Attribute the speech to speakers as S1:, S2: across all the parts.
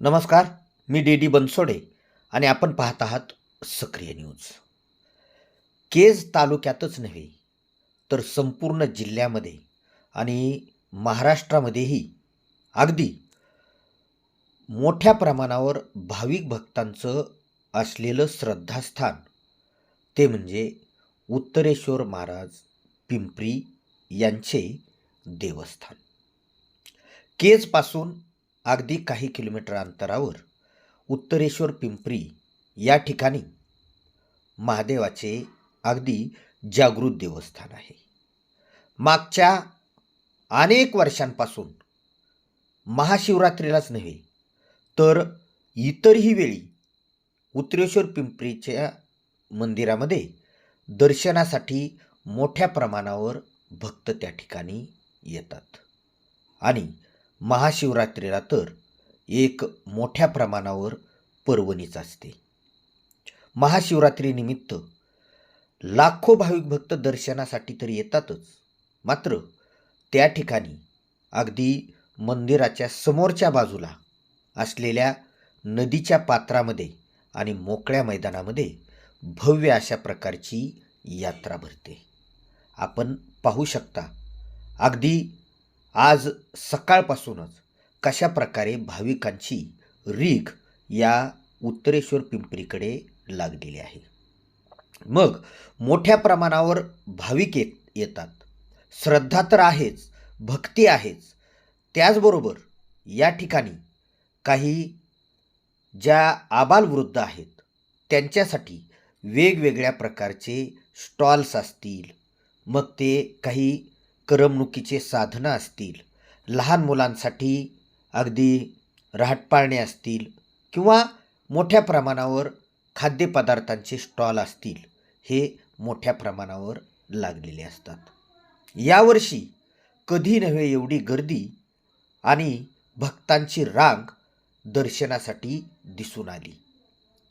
S1: नमस्कार. मी डी बनसोडे आणि आपण पाहत आहात सक्रिय न्यूज. केज तालुक्यातच नव्हे तर संपूर्ण जिल्ह्यामध्ये आणि महाराष्ट्रामध्येही अगदी मोठ्या प्रमाणावर भाविक भक्तांचं असलेलं श्रद्धास्थान ते म्हणजे उत्तरेश्वर महाराज पिंपरी यांचे देवस्थान. केजपासून अगदी काही किलोमीटर अंतरावर उत्तरेश्वर पिंपरी या ठिकाणी महादेवाचे अगदी जागृत देवस्थान आहे. मागच्या अनेक वर्षांपासून महाशिवरात्रीलाच नव्हे तर इतरही वेळी उत्तरेश्वर पिंपरीच्या मंदिरामध्ये दर्शनासाठी मोठ्या प्रमाणावर भक्त त्या ठिकाणी येतात आणि महाशिवरात्रीला तर एक मोठ्या प्रमाणावर पर्वणीच असते. महाशिवरात्रीनिमित्त लाखो भाविक भक्त दर्शनासाठी तर येतातच, मात्र त्या ठिकाणी अगदी मंदिराच्या समोरच्या बाजूला असलेल्या नदीच्या पात्रामध्ये आणि मोकळ्या मैदानामध्ये भव्य अशा प्रकारची यात्रा भरते. आपण पाहू शकता अगदी आज सकाळपासूनच कशा प्रकारे भाविकांची रीघ या उत्तरेश्वर पिंपरीकडे लागलेली आहे. मग मोठ्या प्रमाणावर भाविक येतात. श्रद्धा तर आहेच, भक्ती आहेच. त्याचबरोबर या ठिकाणी काही ज्या आबालवृद्ध आहेत त्यांच्यासाठी वेगवेगळ्या प्रकारचे स्टॉल्स असतील, मग ते काही करमणुकीचे साधनं असतील, लहान मुलांसाठी अगदी रहाटपाळणे असतील किंवा मोठ्या प्रमाणावर खाद्यपदार्थांचे स्टॉल असतील, हे मोठ्या प्रमाणावर लागलेले असतात. यावर्षी कधी नव्हे एवढी गर्दी आणि भक्तांची रांग दर्शनासाठी दिसून आली.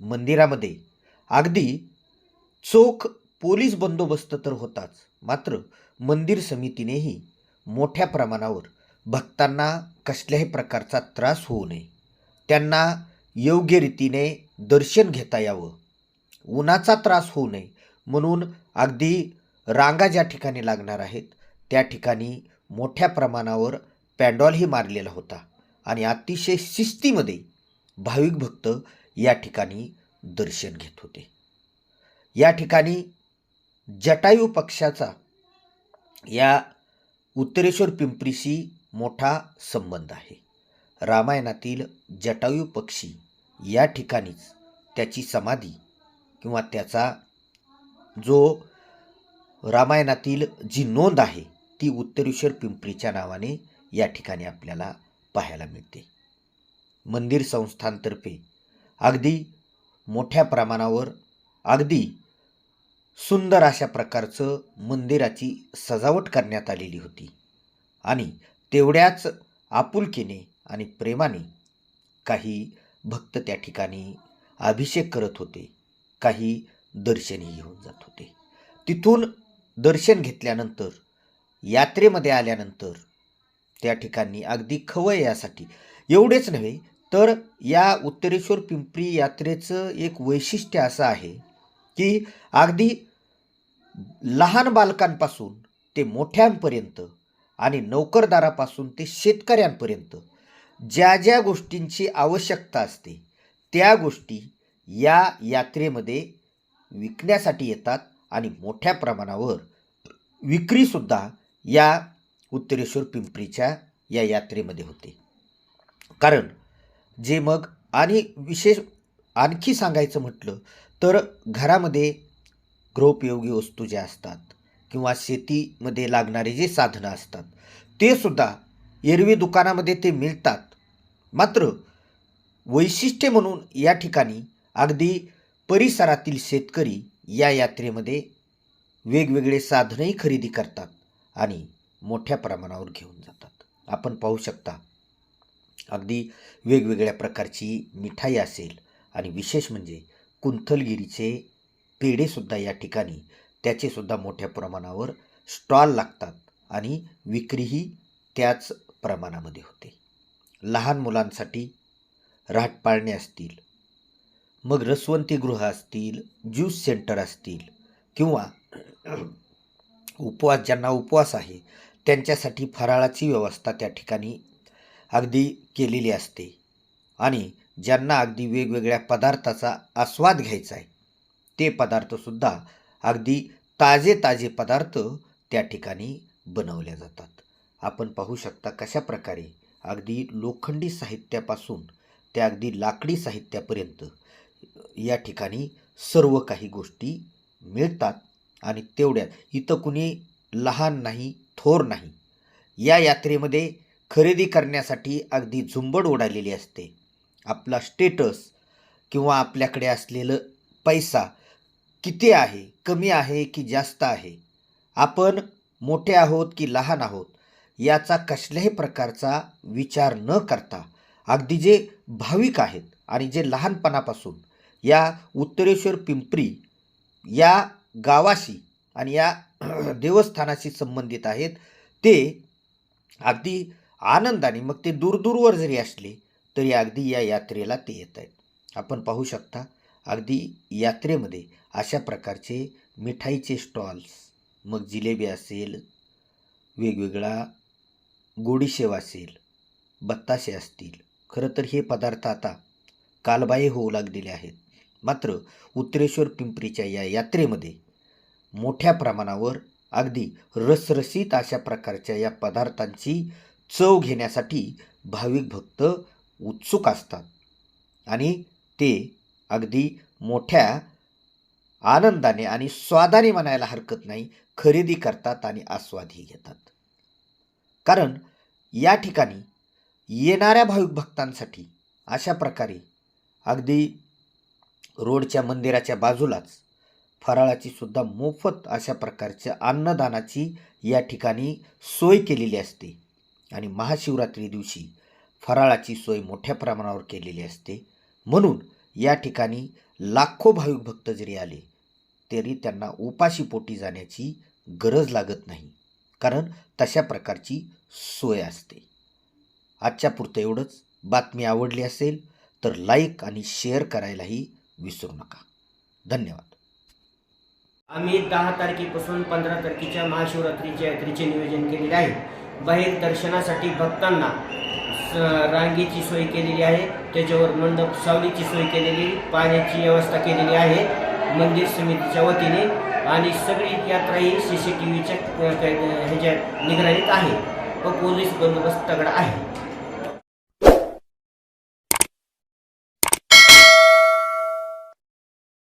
S1: मंदिरामध्ये अगदी चोख पोलीस बंदोबस्त तर होताच, मात्र मंदिर समितीनेही मोठ्या प्रमाणावर भक्तांना कसल्याही प्रकारचा त्रास होऊ नये, त्यांना योग्य रीतीने दर्शन घेता यावं, उन्हाचा त्रास होऊ नये म्हणून अगदी रांगा ज्या ठिकाणी लागणार आहेत त्या ठिकाणी मोठ्या प्रमाणावर पॅन्डॉलही मारलेला होता आणि अतिशय शिस्तीमध्ये भाविक भक्त या ठिकाणी दर्शन घेत होते. या ठिकाणी जटायू पक्षाचा या उत्तरेश्वर पिंपरीशी मोठा संबंध आहे. रामायणातील जटायू पक्षी या ठिकाणीच त्याची समाधी किंवा त्याचा जो रामायणातील जी नोंद आहे ती उत्तरेश्वर पिंपरीच्या नावाने या ठिकाणी आपल्याला पाहायला मिळते. मंदिर संस्थांतर्फे अगदी मोठ्या प्रमाणावर अगदी सुंदर अशा प्रकारचं मंदिराची सजावट करण्यात आलेली होती आणि तेवढ्याच आपुलकीने आणि प्रेमाने काही भक्त त्या ठिकाणी अभिषेक करत होते, काही दर्शनही घेऊन जात होते. तिथून दर्शन घेतल्यानंतर यात्रेमध्ये आल्यानंतर त्या ठिकाणी अगदी खवय यासाठी एवढेच नव्हे तर या उत्तरेश्वर पिंपरी यात्रेचं एक वैशिष्ट्य असं आहे की अगदी लहान बालकांपासून ते मोठ्यांपर्यंत आणि नोकरदारापासून ते शेतकऱ्यांपर्यंत ज्या ज्या गोष्टींची आवश्यकता असते त्या गोष्टी या यात्रेमध्ये विकण्यासाठी येतात आणि मोठ्या प्रमाणावर विक्रीसुद्धा या उत्तरेश्वर पिंपरीच्या या यात्रेमध्ये होते. कारण जे मग आणि विशेष आणखी सांगायचं म्हटलं तर घरामध्ये गृहोपयोगी वस्तू ज्या असतात किंवा शेतीमध्ये लागणारे जे साधनं असतात ते सुद्धा एरवी दुकानामध्ये ते मिळतात. मात्र वैशिष्ट्य म्हणून या ठिकाणी अगदी परिसरातील शेतकरी या यात्रेमध्ये वेगवेगळे साधनही खरेदी करतात आणि मोठ्या प्रमाणावर घेऊन जातात. आपण पाहू शकता अगदी वेगवेगळ्या प्रकारची मिठाई असेल आणि विशेष म्हणजे कुंथलगिरीचे पेढेसुद्धा या ठिकाणी त्याचेसुद्धा मोठ्या प्रमाणावर स्टॉल लागतात आणि विक्रीही त्याच प्रमाणामध्ये होते. लहान मुलांसाठी राहटपाळणे असतील, मग रसवंतीगृह असतील, ज्यूस सेंटर असतील, किंवा ज्यांना उपवास आहे त्यांच्यासाठी फराळाची व्यवस्था त्या ठिकाणी अगदी केलेली असते. आणि ज्यांना अगदी वेगवेगळ्या पदार्थाचा आस्वाद घ्यायचा आहे ते पदार्थसुद्धा अगदी ताजे पदार्थ त्या ठिकाणी बनवले जातात. आपण पाहू शकता कशा प्रकारे अगदी लोखंडी साहित्यापासून ते अगदी लाकडी साहित्यापर्यंत या ठिकाणी सर्व काही गोष्टी मिळतात. आणि तेवढ्यात इथं कुणी लहान नाही, थोर नाही. या यात्रेमध्ये खरेदी करण्यासाठी अगदी झुंबड उडालेली असते. आपला स्टेटस किंवा आपल्याकडे असलेलं पैसा किती आहे, कमी आहे की जास्त आहे, आपण मोठे आहोत की लहान आहोत, याचा कसल्याही प्रकारचा विचार न करता अगदी जे भाविक आहेत आणि जे लहानपणापासून या उत्तरेश्वर पिंपरी या गावाशी आणि या देवस्थानाशी संबंधित आहेत ते अगदी आनंदाने, मग ते दूरवर जरी असले तरी अगदी या यात्रेला ते येत आहेत. आपण पाहू शकता अगदी यात्रेमध्ये अशा प्रकारचे मिठाईचे स्टॉल्स, मग जिलेबी असेल, वेगवेगळा गोडीशेव असेल, बत्ताशे असतील. खरं तर हे पदार्थ आता कालबाह्य होऊ लागलेले आहेत. मात्र उत्तरेश्वर पिंपरीच्या या यात्रेमध्ये मोठ्या प्रमाणावर अगदी रसरशीत अशा प्रकारच्या या पदार्थांची चव घेण्यासाठी भाविक भक्त उत्सुक असतात आणि ते अगदी मोठ्या आनंदाने आणि स्वादाने म्हणायला हरकत नाही खरेदी करतात आणि आस्वादही घेतात. कारण या ठिकाणी येणाऱ्या भाविक भक्तांसाठी अशा प्रकारे अगदी रोडच्या मंदिराच्या बाजूलाच फराळाची सुद्धा मोफत अशा प्रकारच्या अन्नदानाची या ठिकाणी सोय केलेली असते. आणि महाशिवरात्री दिवशी फराळाची सोय मोठ्या प्रमाणावर केलेली असते. म्हणून या ठिकाणी लाखो भाविक भक्त जरी आले तरी त्यांना उपाशी पोटी जाण्याची गरज लागत नाही, कारण तशा प्रकारची सोय असते. आजच्या पुरतं एवढंच. बातमी आवडली असेल तर लाईक आणि शेअर करायलाही विसरू नका. धन्यवाद.
S2: आम्ही 10 तारखेपासून 15 तारखेच्या महाशिवरात्रीच्या यात्रेचे नियोजन केलेले आहे. बाहेर दर्शनासाठी भक्तांना रांगेची सोय केलेली आहे, त्याच्यावर मंडप सावलीची सोय केलेली, पाण्याची व्यवस्था केलेली आहे मंदिर समितीच्या वतीने. आणि सगळी यात्रा ही CCTVच्या ह्याच्या निगराणीत आहे व पोलीस बंदोबस्त तगडा आहे.